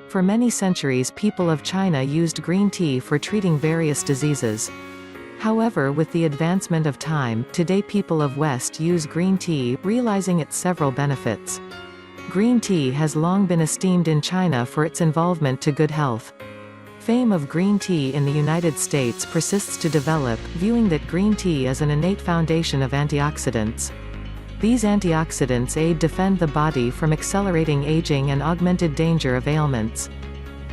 For many centuries people of China used green tea for treating various diseases. However, with the advancement of time, today people of West use green tea, realizing its several benefits. Green tea has long been esteemed in China for its involvement to good health. Fame of green tea in the United States persists to develop, viewing that green tea is an innate foundation of antioxidants. These antioxidants aid defend the body from accelerating aging and augmented danger of ailments.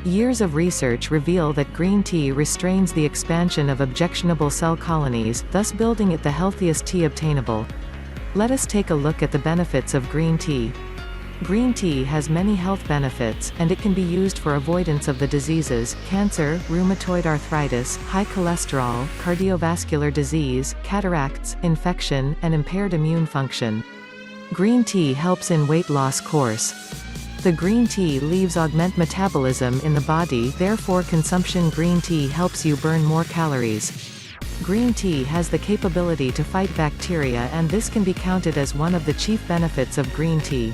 Years of research reveal that green tea restrains the expansion of objectionable cell colonies, thus building it the healthiest tea obtainable. Let us take a look at the benefits of green tea. Green tea has many health benefits, and it can be used for avoidance of the diseases, cancer, rheumatoid arthritis, high cholesterol, cardiovascular disease, cataracts, infection, and impaired immune function. Green tea helps in weight loss course. The green tea leaves augment metabolism in the body, therefore consumption green tea helps you burn more calories. Green tea has the capability to fight bacteria, and this can be counted as one of the chief benefits of green tea.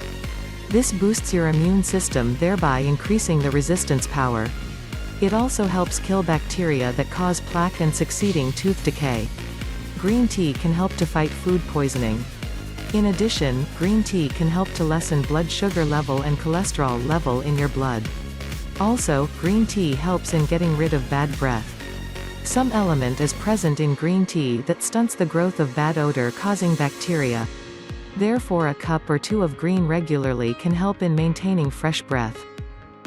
This boosts your immune system, thereby increasing the resistance power. It also helps kill bacteria that cause plaque and succeeding tooth decay. Green tea can help to fight food poisoning. In addition, green tea can help to lessen blood sugar level and cholesterol level in your blood. Also, green tea helps in getting rid of bad breath. Some element is present in green tea that stunts the growth of bad odor-causing bacteria. Therefore a cup or two of green regularly can help in maintaining fresh breath.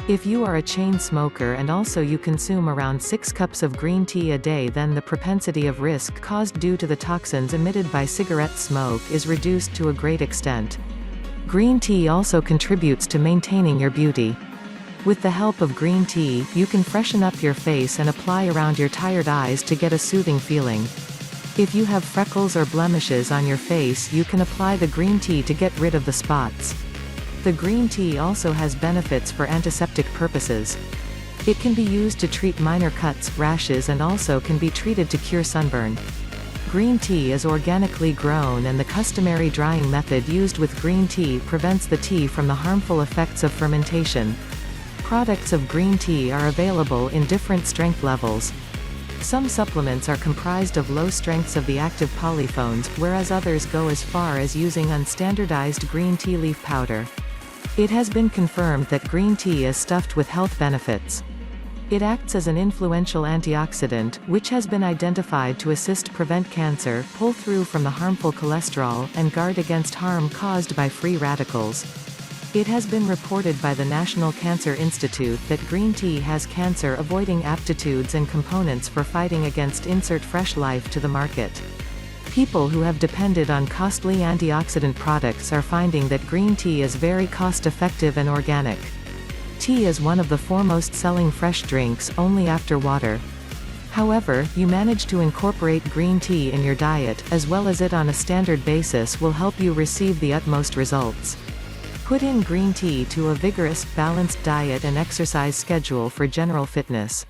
If you are a chain smoker and also you consume around 6 cups of green tea a day, then the propensity of risk caused due to the toxins emitted by cigarette smoke is reduced to a great extent. Green tea also contributes to maintaining your beauty. With the help of green tea, you can freshen up your face and apply around your tired eyes to get a soothing feeling. If you have freckles or blemishes on your face, you can apply the green tea to get rid of the spots. The green tea also has benefits for antiseptic purposes. It can be used to treat minor cuts, rashes, and also can be treated to cure sunburn. Green tea is organically grown, and the customary drying method used with green tea prevents the tea from the harmful effects of fermentation. Products of green tea are available in different strength levels. Some supplements are comprised of low strengths of the active polyphones, whereas others go as far as using unstandardized green tea leaf powder. It has been confirmed that green tea is stuffed with health benefits. It acts as an influential antioxidant, which has been identified to assist prevent cancer, pull through from the harmful cholesterol, and guard against harm caused by free radicals. It has been reported by the National Cancer Institute that green tea has cancer-avoiding aptitudes and components for fighting against insert fresh life to the market. People who have depended on costly antioxidant products are finding that green tea is very cost-effective and organic. Tea is one of the foremost selling fresh drinks, only after water. However, you manage to incorporate green tea in your diet, as well as it on a standard basis will help you receive the utmost results. Put in green tea to a vigorous, balanced diet and exercise schedule for general fitness.